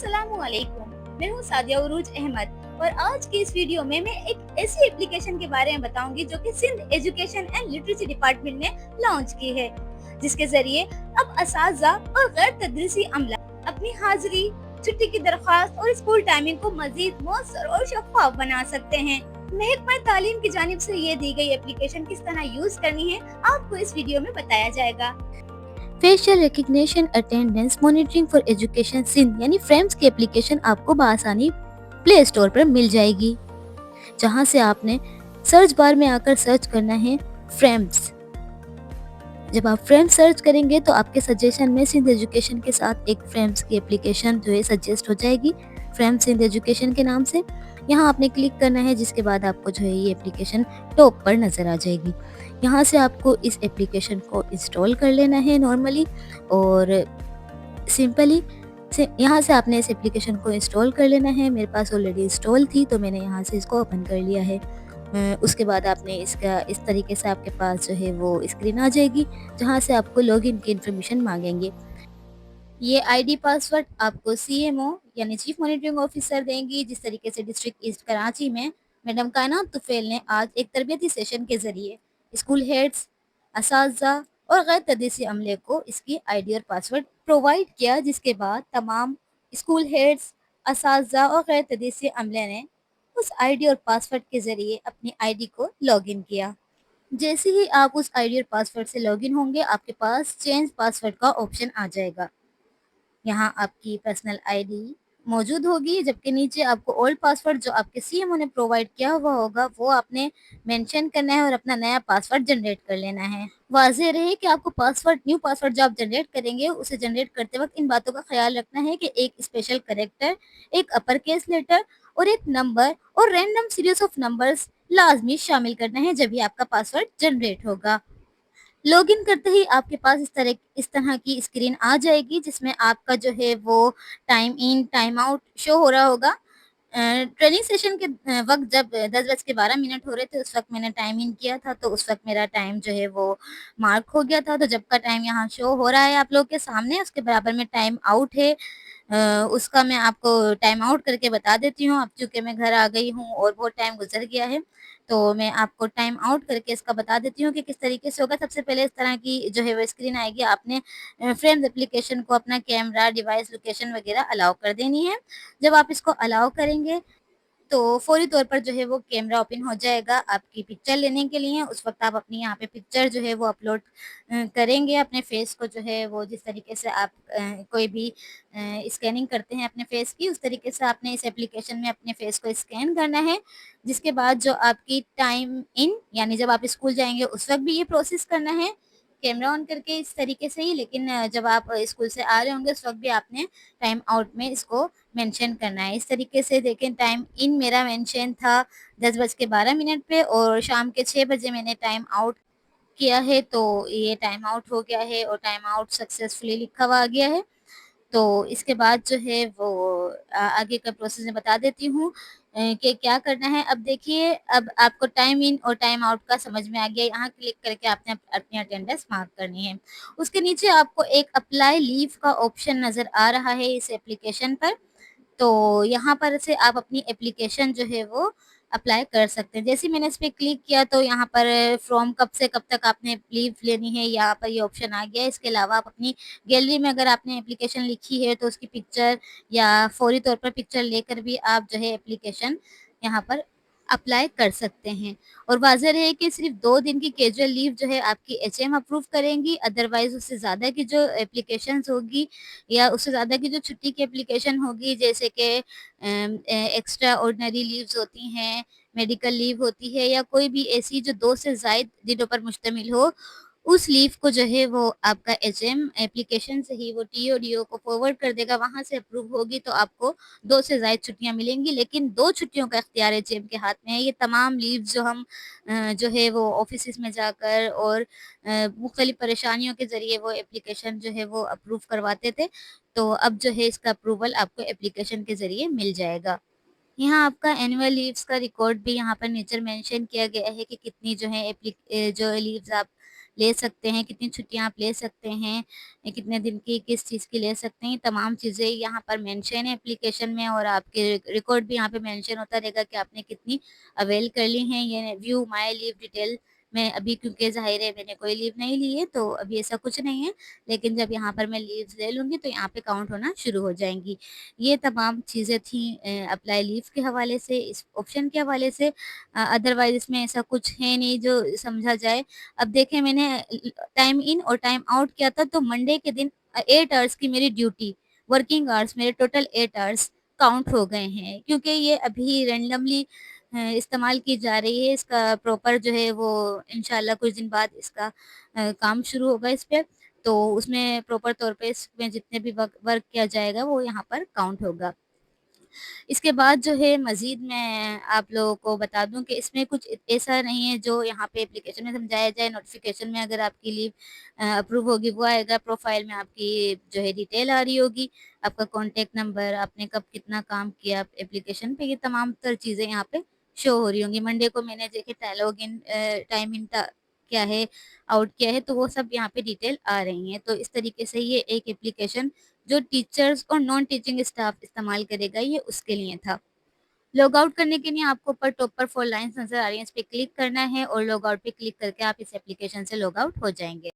अस्सलामुअलैकुम। मैं हूँ सादिया उरूज अहमद और आज की इस वीडियो में मैं एक ऐसी एप्लीकेशन के बारे में बताऊंगी जो कि Sindh education and literacy department ने लॉन्च की है, जिसके जरिए अब असातिज़ा और गैर तदरीसी अमला अपनी हाजिरी, छुट्टी की दरख्वास्त और स्कूल टाइमिंग को मजीद मौसर और शफाफ बना सकते हैं। महकमा तालीम की जानिब से ये दी गई एप्लीकेशन किस तरह यूज करनी है आपको इस वीडियो में बताया जाएगा। Facial recognition attendance monitoring for education Sindh यानी फ्रेम्स की एप्लीकेशन आपको बआसानी प्ले स्टोर पर मिल जाएगी, जहां से आपने सर्च बार में आकर सर्च करना है फ्रेम्स। जब आप फ्रेम्स सर्च करेंगे तो आपके सजेशन में सिंध एजुकेशन के साथ एक फ्रेम्स की एप्लीकेशन जो है सजेस्ट हो जाएगी, फ्रेम्स सिंध एजुकेशन के नाम से। यहाँ आपने क्लिक करना है, जिसके बाद आपको जो है ये एप्लीकेशन टॉप पर नज़र आ जाएगी। यहाँ से आपको इस एप्लीकेशन को इंस्टॉल कर लेना है नॉर्मली और सिंपली से यहाँ से आपने इस एप्लीकेशन को इंस्टॉल कर लेना है। मेरे पास ऑलरेडी इंस्टॉल थी तो मैंने यहाँ से इसको ओपन कर लिया है। उसके बाद आपने इसका इस तरीके से आपके पास जो है वो स्क्रीन आ जाएगी, जहाँ से आपको लॉगिन की इन्फॉर्मेशन मांगेंगे। ये आईडी पासवर्ड आपको सीएमओ यानी चीफ मॉनिटरिंग ऑफिसर देंगी, जिस तरीके से डिस्ट्रिक्ट ईस्ट कराची में मैडम कायनात तुफैल ने आज एक तरबियती सेशन के जरिए स्कूल हेड्स, असातिज़ा और गैर तदरीसी अमले को इसकी आईडी और पासवर्ड प्रोवाइड किया, जिसके बाद तमाम स्कूल हेड्स, असातिज़ा और गैर तदरीसी अमले ने उस आईडी और पासवर्ड के जरिए अपनी आईडी को लॉगिन किया। जैसे ही आप उस आईडी और पासवर्ड से लॉगिन होंगे, आपके पास चेंज पासवर्ड का ऑप्शन आ जाएगा। यहाँ आपकी पर्सनल आईडी मौजूद होगी, जबकि नीचे आपको ओल्ड पासवर्ड जो आपके सीएमओ ने प्रोवाइड किया हुआ होगा वो आपने मेंशन करना है और अपना नया पासवर्ड जनरेट कर लेना है। वाज़ेह रहे कि आपको न्यू पासवर्ड जो आप जनरेट करेंगे उसे जनरेट करते वक्त इन बातों का ख्याल रखना है कि एक स्पेशल करेक्टर, एक अपर केस लेटर और एक नंबर और रैंडम सीरीज ऑफ नंबर्स लाजमी शामिल करना है, जब भी आपका पासवर्ड जनरेट होगा। लॉगिन करते ही आपके पास इस तरह की स्क्रीन आ जाएगी, जिसमें आपका जो है वो time in time out show हो रहा होगा। ट्रेनिंग सेशन के वक्त जब 10:12 हो रहे थे, उस वक्त मैंने टाइम इन किया था, तो उस वक्त मेरा टाइम जो है वो मार्क हो गया था। तो जब का टाइम यहाँ शो हो रहा है आप लोग के सामने, उसके बराबर में टाइम आउट है। उसका मैं आपको टाइम आउट करके बता देती हूँ। अब चूंकि मैं घर आ गई हूँ और बहुत टाइम गुजर गया है, तो मैं आपको टाइम आउट करके इसका बता देती हूँ कि किस तरीके से होगा। सबसे पहले इस तरह की जो है वो स्क्रीन आएगी। आपने फ्रेंड्स एप्लीकेशन को अपना कैमरा, डिवाइस, लोकेशन वगैरह अलाउ कर देनी है। जब आप इसको अलाउ करेंगे तो फौरी तौर पर जो है वो कैमरा ओपन हो जाएगा आपकी पिक्चर लेने के लिए। उस वक्त आप अपनी यहाँ पे पिक्चर जो है वो अपलोड करेंगे अपने फेस को, जो है वो जिस तरीके से आप कोई भी स्कैनिंग करते हैं अपने फेस की, उस तरीके से आपने इस एप्लीकेशन में अपने फेस को स्कैन करना है। जिसके बाद जो आपकी टाइम इन यानी जब आप स्कूल जाएंगे उस वक्त भी ये प्रोसेस करना है कैमरा ऑन करके इस तरीके से ही, लेकिन जब आप स्कूल से आ रहे होंगे उस वक्त भी आपने टाइम आउट में इसको मेंशन करना है। इस तरीके से देखें, टाइम इन मेरा मेंशन था 10:12 पे और शाम के 6 बजे मैंने टाइम आउट किया है, तो ये टाइम आउट हो गया है और टाइम आउट सक्सेसफुली लिखा हुआ आ गया है। तो इसके बाद जो है वो आगे का प्रोसेस मैं बता देती हूँ कि क्या करना है। अब देखिए, अब आपको टाइम इन और टाइम आउट का समझ में आ गया। यहाँ क्लिक करके आपने अपनी अटेंडेंस मार्क करनी है। उसके नीचे आपको एक अप्लाई लीव का ऑप्शन नज़र आ रहा है इस एप्लीकेशन पर। तो यहाँ पर से आप अपनी एप्लीकेशन जो है वो अप्लाई कर सकते हैं। जैसे ही मैंने इस पे क्लिक किया तो यहाँ पर फ्रॉम कब से कब तक आपने लीव लेनी है, यहाँ पर ये ऑप्शन आ गया है। इसके अलावा आप अपनी गैलरी में अगर आपने एप्लीकेशन लिखी है तो उसकी पिक्चर या फौरी तौर पर पिक्चर लेकर भी आप जो है एप्लीकेशन यहाँ पर अप्लाई कर सकते हैं। और वाज़ह रहे कि सिर्फ 2 दिन की कैजुअल लीव जो है आपकी एचएम अप्रूव करेंगी, अदरवाइज उससे ज़्यादा की जो एप्लीकेशंस होगी या उससे ज़्यादा की जो छुट्टी की एप्लीकेशन होगी, जैसे कि एक्स्ट्रा ऑर्डिनरी लीव्स होती हैं, मेडिकल लीव होती है, या कोई भी ऐसी जो 2 से ज़ायद दिनों पर मुश्तमिल हो, उस लीव को जो है वो आपका एचएम एप्लीकेशन से ही वो टीओडीओ को फॉरवर्ड कर देगा। वहाँ से अप्रूव होगी तो आपको 2 से ज़ायद छुट्टियाँ मिलेंगी, लेकिन 2 छुट्टियों का इख्तियार एचएम के हाथ में है। ये तमाम लीव जो हम जो है वो ऑफिसेज़ में जाकर और मुख्तलिफ परेशानियों के ज़रिए वो एप्लीकेशन जो है वो अप्रूव करवाते थे, तो अब जो है इसका अप्रूवल आपको एप्लीकेशन के ज़रिए मिल जाएगा। यहाँ आपका एनुअल लीव्स का रिकॉर्ड भी यहाँ पर नीचे मेंशन किया गया है कि कितनी जो है जो लीव्स आप لے سکتے ہیں، کتنی چھٹیاں آپ لے سکتے ہیں، کتنے دن کی کس چیز کی لے سکتے ہیں، تمام چیزیں یہاں پر مینشن ہے اپلیکیشن میں، اور آپ کے ریکارڈ بھی یہاں پہ مینشن ہوتا رہے گا کہ آپ نے کتنی اویل کر لی ہیں۔ یہ ویو مائی لیو ڈیٹیل میں ابھی، کیونکہ ظاہر ہے میں نے کوئی لیو نہیں لی ہے تو ابھی ایسا کچھ نہیں ہے، لیکن جب یہاں پر میں لیوز لے لوں گی تو یہاں پہ کاؤنٹ ہونا شروع ہو جائیں گی۔ یہ تمام چیزیں تھیں اپلائی لیو کے حوالے سے، اس آپشن کے حوالے سے۔ ادروائز اس میں ایسا کچھ ہے نہیں جو سمجھا جائے۔ اب دیکھیں میں نے ٹائم ان اور ٹائم آؤٹ کیا تھا، تو منڈے کے دن 8 آورس کی میری ڈیوٹی، ورکنگ آورس میرے ٹوٹل 8 آورس کاؤنٹ ہو گئے ہیں، کیونکہ یہ ابھی رینڈملی استعمال کی جا رہی ہے۔ اس کا پراپر جو ہے وہ انشاءاللہ کچھ دن بعد اس کا کام شروع ہوگا اس پہ، تو اس میں پراپر طور پہ اس میں جتنے بھی ورک کیا جائے گا وہ یہاں پر کاؤنٹ ہوگا۔ اس کے بعد جو ہے مزید میں آپ لوگوں کو بتا دوں کہ اس میں کچھ ایسا نہیں ہے جو یہاں پہ اپلیکیشن میں سمجھایا جائے۔ نوٹیفیکیشن میں اگر آپ کی لیو اپروو ہوگی وہ آئے گا، پروفائل میں آپ کی جو ہے ڈیٹیل آ رہی ہوگی، آپ کا کانٹیکٹ نمبر، آپ نے کب کتنا کام کیا اپلیکیشن پہ، یہ تمام تر چیزیں یہاں پہ شو ہو رہی ہوں گی۔ منڈے کو میں نے دیکھے لاگ ان ٹائم ان کیا ہے، آؤٹ کیا ہے، تو وہ سب یہاں پہ ڈیٹیل آ رہی ہیں۔ تو اس طریقے سے یہ ایک اپلیکیشن جو ٹیچرز اور نان ٹیچنگ اسٹاف استعمال کرے گا یہ اس کے لیے تھا۔ لاگ آؤٹ کرنے کے لیے آپ کو اوپر ٹاپ پر 4 لائنز نظر آ رہی ہیں، اس پہ کلک کرنا ہے اور لاگ آؤٹ پہ کلک کر کے آپ اس اپلیکیشن سے لاگ آؤٹ ہو جائیں گے۔